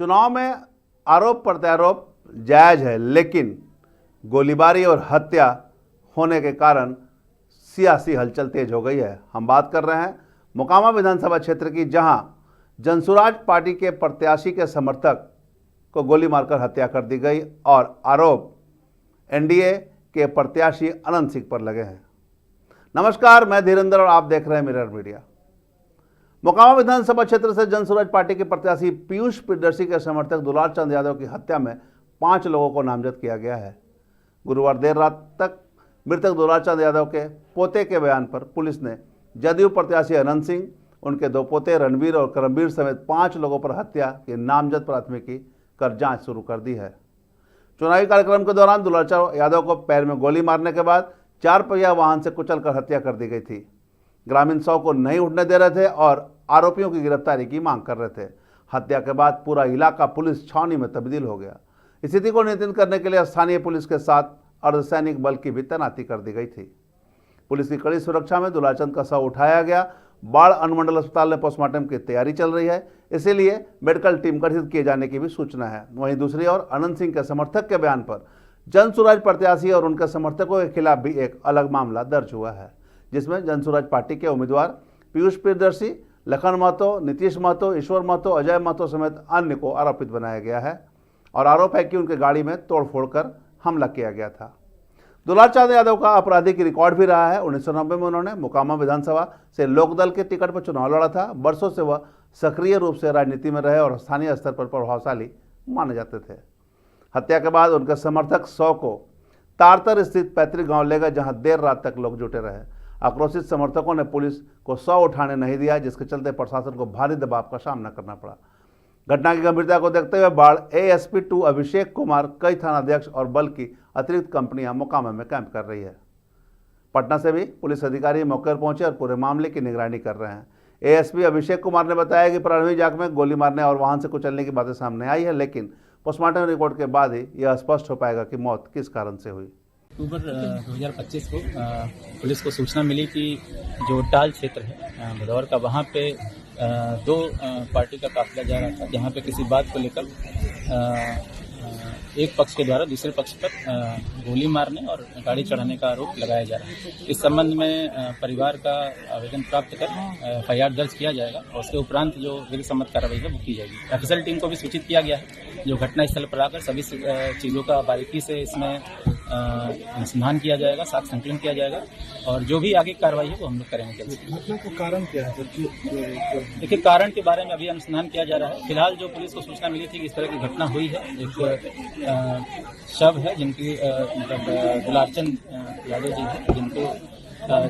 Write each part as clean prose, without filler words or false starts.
चुनाव में आरोप प्रत्यारोप जायज है, लेकिन गोलीबारी और हत्या होने के कारण सियासी हलचल तेज हो गई है। हम बात कर रहे हैं मोकामा विधानसभा क्षेत्र की, जहां जनसुराज पार्टी के प्रत्याशी के समर्थक को गोली मारकर हत्या कर दी गई और आरोप एनडीए के प्रत्याशी अनंत सिंह पर लगे हैं। नमस्कार, मैं धीरेंद्र और आप देख रहे हैं मिरर मीडिया। मोकामा विधानसभा क्षेत्र से जनसुराज पार्टी के प्रत्याशी पीयूष प्रियदर्शी के समर्थक दुलार चंद यादव की हत्या में 5 लोगों को नामजद किया गया है। गुरुवार देर रात तक मृतक दुलार चंद यादव के पोते के बयान पर पुलिस ने जदयू प्रत्याशी अनंत सिंह, उनके 2 पोते रणवीर और करमवीर समेत 5 लोगों पर हत्या की नामजद प्राथमिकी कर जांच शुरू कर दी है। चुनावी कार्यक्रम के दौरान दुलार चंद यादव को पैर में गोली मारने के बाद 4 पहिया वाहन से कुचलकर हत्या कर दी गई थी। ग्रामीण 100 को नहीं उठने दे रहे थे और आरोपियों की गिरफ्तारी की मांग कर रहे थे। हत्या के बाद पूरा इलाका पुलिस छावनी में तब्दील हो गया। स्थिति को नियंत्रित करने के लिए स्थानीय पुलिस के साथ अर्धसैनिक बल की भी तैनाती कर दी गई थी। पुलिस की कड़ी सुरक्षा में दुलारचंद का शव उठाया गया। बाढ़ अनुमंडल अस्पताल में पोस्टमार्टम की तैयारी चल रही है, इसीलिए मेडिकल टीम गठित किए जाने की भी सूचना है। वहीं दूसरी ओर अनंत सिंह के समर्थक के बयान पर जनसुराज प्रत्याशी और उनके समर्थकों के खिलाफ भी एक अलग मामला दर्ज हुआ है, जिसमें जनसुराज पार्टी के उम्मीदवार पीयूष प्रियदर्शी, लखन महतो, नीतीश महतो, ईश्वर महतो, अजय महतो समेत अन्य को आरोपित बनाया गया है और आरोप है कि उनके गाड़ी में तोड़फोड़ कर हमला किया गया था। दुलार चंद यादव का आपराधिक रिकॉर्ड भी रहा है। 1990 में उन्होंने मोकामा विधानसभा से लोकदल के टिकट पर चुनाव लड़ा था। वर्षों से वह सक्रिय रूप से राजनीति में रहे और स्थानीय स्तर पर प्रभावशाली माने जाते थे। हत्या के बाद उनके समर्थक 100 को तारतर स्थित पैतृक गांव ले गए, जहां देर रात तक लोग जुटे रहे। आक्रोशित समर्थकों ने पुलिस को 100 उठाने नहीं दिया, जिसके चलते प्रशासन को भारी दबाव का सामना करना पड़ा। घटना की गंभीरता को देखते हुए बाढ़ एएसपी 2 अभिषेक कुमार, कई थानाध्यक्ष और बल की अतिरिक्त कंपनियां मोकामा में कैंप कर रही है। पटना से भी पुलिस अधिकारी मौके पर पहुंचे और पूरे मामले की निगरानी कर रहे हैं। एएसपी अभिषेक कुमार ने बताया कि प्रारंभिक जांच में गोली मारने और वाहन से कुचलने की बातें सामने आई है, लेकिन पोस्टमार्टम रिपोर्ट के बाद ही यह स्पष्ट हो पाएगा कि मौत किस कारण से हुई। अक्टूबर 2025 को पुलिस को सूचना मिली कि जो टाल क्षेत्र है भदौर का, वहाँ पे 2 पार्टी का काफिला जा रहा था, जहाँ पे किसी बात को लेकर एक पक्ष के द्वारा दूसरे पक्ष पर गोली मारने और गाड़ी चढ़ाने का आरोप लगाया जा रहा है। इस संबंध में परिवार का आवेदन प्राप्त कर FIR दर्ज किया जाएगा और उसके उपरांत जो विधि सम्मत कार्रवाई है वो की जाएगी। ऑफिसर टीम को भी सूचित किया गया है, जो घटनास्थल पर आकर सभी चीज़ों का बारीकी से इसमें अनुसंधान किया जाएगा, साक्ष्य संकलन किया जाएगा और जो भी आगे कार्रवाई है वो हम लोग करेंगे। घटना का कारण क्या है? देखिए, कारण के बारे में अभी अनुसंधान किया जा रहा है। फिलहाल जो पुलिस को सूचना मिली थी कि इस तरह की घटना हुई है, एक शव है जिनकी मतलब दुलारचंद यादव जी है,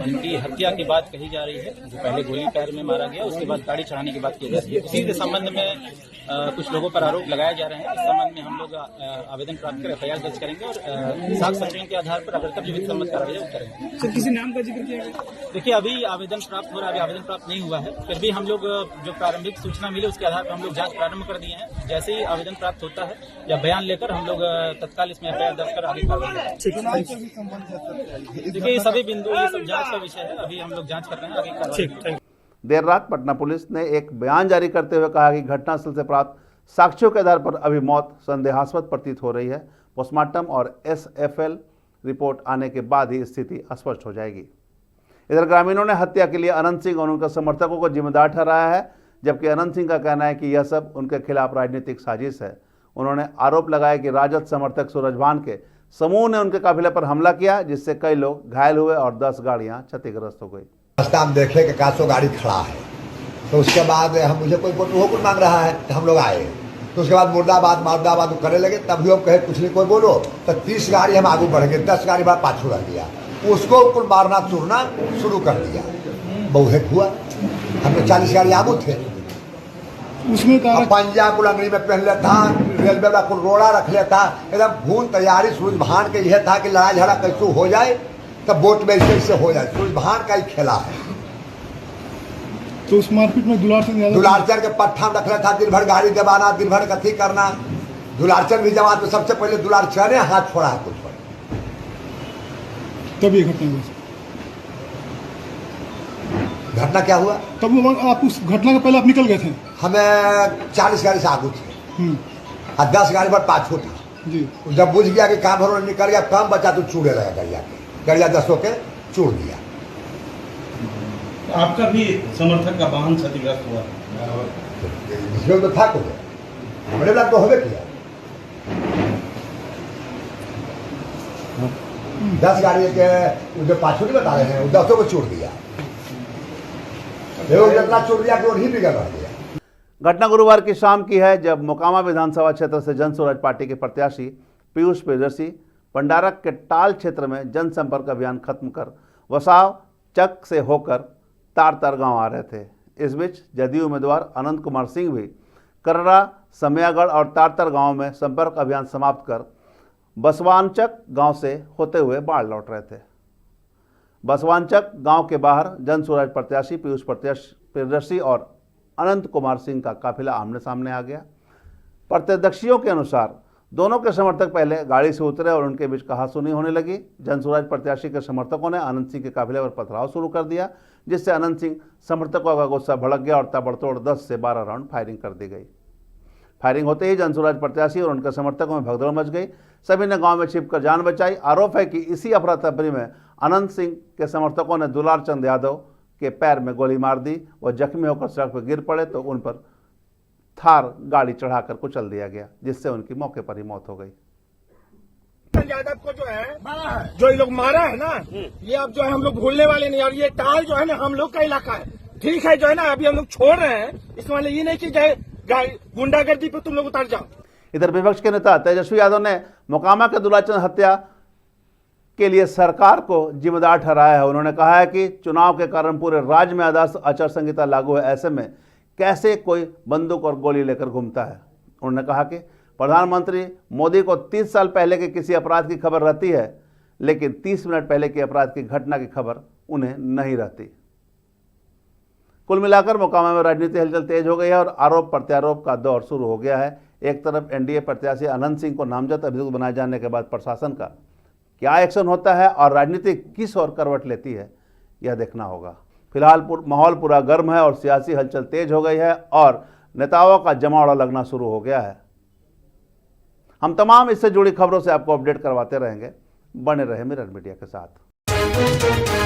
जिनकी हत्या की बात कही जा रही है। जो पहले गोली पैर में मारा गया, उसके बाद गाड़ी चढ़ाने की बात की जा रही है। उसी के संबंध में कुछ लोगों पर आरोप लगाए जा रहे हैं। इस संबंध में हम लोग आवेदन प्राप्त कर FIR दर्ज करेंगे और साक्ष्य संकलन के आधार पर अगर कभी विधि सम्मत कार्रवाई वो करेंगे। सर, किसी नाम का जिक्र किया गया? देखिए, अभी आवेदन प्राप्त हो रहा है, अभी आवेदन प्राप्त नहीं हुआ है। फिर भी हम लोग जो प्रारंभिक सूचना मिली उसके आधार पर हम लोग जांच प्रारंभ कर दिए हैं। जैसे ही आवेदन प्राप्त होता है या बयान लेकर हम लोग तत्काल इसमें FIR दर्ज कर आगे कार्रवाई करेंगे। देखिए, सभी बिंदु ये सब जांच का विषय है, अभी हम लोग जांच कर रहे हैं, आगे कार्रवाई। देर रात पटना पुलिस ने एक बयान जारी करते हुए कहा कि घटनास्थल से प्राप्त साक्ष्यों के आधार पर अभी मौत संदेहास्पद प्रतीत हो रही है। पोस्टमार्टम और SFL रिपोर्ट आने के बाद ही स्थिति स्पष्ट हो जाएगी। इधर ग्रामीणों ने हत्या के लिए अनंत सिंह और उनके समर्थकों को जिम्मेदार ठहराया है, जबकि अनंत सिंह का कहना है कि यह सब उनके खिलाफ राजनीतिक साजिश है। उन्होंने आरोप लगाया कि राजद समर्थक सूरज भान के समूह ने उनके काफिले पर हमला किया, जिससे कई लोग घायल हुए और 10 गाड़ियां क्षतिग्रस्त हो गई। रास्ता हम देखे कि 100 गाड़ी खड़ा है, तो उसके बाद हम मुझे कोई कुछ मांग रहा है, तो हम लोग आए। तो उसके बाद मुर्दाबाद करे लगे, तब भी हम कहे कुछ नहीं कोई बोलो, तो 30 गाड़ी हम आगे बढ़ गए, 10 गाड़ी बाद पाछू रह गया। उसको कुल मारना चूरना शुरू कर दिया। बहुत हुआ, हमने 40 गाड़ी आगू थे। उसमें पंजा को लंगड़ी में पहन लेता था, रेलवे वाला को रोड़ा रख लेता, एकदम भून तैयारी। सूरज भान के यह था कि लड़ाई झगड़ा कैसे हो जाए, तब वोट में ऐसे हो जाए। सूरज भान का ही खेला है। तो उस मारपीट में दुलारचंद के पट्टा में रखना था, दिन भर गाड़ी दबाना, दिन भर कथी करना। दुलारचंद भी जमात में सबसे पहले दुलारचंद ने हाथ छोड़ा है कुछ पर। तब ये घटना हुई। घटना क्या हुआ? तब आप उस घटना के पहले आप निकल गए थे? हमें 40 गाड़ी से आगू थे। और 10 गाड़ी पर पाछू था। जी जब बुझ गया कि काम भरो निकल गया, काम बचा तो चूड़े लगा गरिया के, गरिया 10 के चूड़ दिया। आपका भी समर्थक का वाहन क्षतिग्रस्त हुआ, इसमें तो था कुछ हमारे लाख तो होबे किया। 10 गाड़ी के जो पाछू नहीं बता रहे हैं, 10 को चूड़ दिया, जितना चूड़ दिया कि वो नहीं बिगड़ रह गया। घटना गुरुवार की शाम की है, जब मोकामा विधानसभा क्षेत्र से जन स्वराज पार्टी के प्रत्याशी पीयूष प्रियदर्शी पंडारक के टाल क्षेत्र में जनसंपर्क अभियान खत्म कर वसाव चक से होकर तारतर गांव आ रहे थे। इस बीच जदयू उम्मीदवार अनंत कुमार सिंह भी कररा, समयागढ़ और तारतर गांव में संपर्क अभियान समाप्त कर बसवानचक गांव से होते हुए बाढ़ लौट रहे थे। बसवानचक गांव के बाहर जन स्वराज प्रत्याशी पीयूष प्रियदर्शी और अनंत कुमार सिंह का काफिला आमने सामने आ गया। प्रत्यक्षदर्शियों के अनुसार दोनों के समर्थक पहले गाड़ी से उतरे और उनके बीच कहासुनी होने लगी। जन स्वराज प्रत्याशी के समर्थकों ने अनंत सिंह के काफिले पर पथराव शुरू कर दिया, जिससे अनंत सिंह समर्थकों का गुस्सा भड़क गया और ताबड़तोड़ 10 से 12 राउंड फायरिंग कर दी गई। फायरिंग होते ही जन स्वराज प्रत्याशी और उनके समर्थकों में भगदड़ मच गई। सभी ने गांव में छिपकर जान बचाई। आरोप है कि इसी अफरा तफरी में अनंत सिंह के समर्थकों ने दुलार चंद यादव के पैर में गोली मार दी। वह जख्मी होकर सड़क पर गिर पड़े तो उन पर थार गाड़ी चढ़ाकर कुचल दिया गया, जिससे उनकी मौके पर ही मौत हो गई। यादव को जो है जो ये लोग मारा है ना, ये अब जो है हम लोग भूलने वाले नहीं। और ये टाल जो है ना हम लोग का इलाका है, ठीक है, जो है ना अभी हम लोग छोड़ रहे हैं। इसके वाले ये नहीं कि गुंडागर्दी पे तुम लोग उतर जाओ। इधर विपक्ष के नेता तेजस्वी यादव ने मोकामा के दुलाचंद हत्या के लिए सरकार को जिम्मेदार ठहराया है। उन्होंने कहा है कि चुनाव के कारण पूरे राज्य में आदर्श आचार संहिता लागू है, ऐसे में कैसे कोई बंदूक और गोली लेकर घूमता है। उन्होंने कहा कि प्रधानमंत्री मोदी को 30 साल पहले के किसी अपराध की खबर रहती है, लेकिन 30 मिनट पहले के अपराध की घटना की खबर उन्हें नहीं रहती। कुल मिलाकर मोकामा में राजनीतिक हलचल तेज हो गई है और आरोप प्रत्यारोप का दौर शुरू हो गया है। एक तरफ एनडीए प्रत्याशी अनंत सिंह को नामजद अभियुक्त बनाए जाने के बाद प्रशासन का क्या एक्शन होता है और राजनीति किस ओर करवट लेती है, यह देखना होगा। फिलहाल माहौल पूरा गर्म है और सियासी हलचल तेज हो गई है और नेताओं का जमावड़ा लगना शुरू हो गया है। हम तमाम इससे जुड़ी खबरों से आपको अपडेट करवाते रहेंगे। बने रहे मिरर मीडिया के साथ।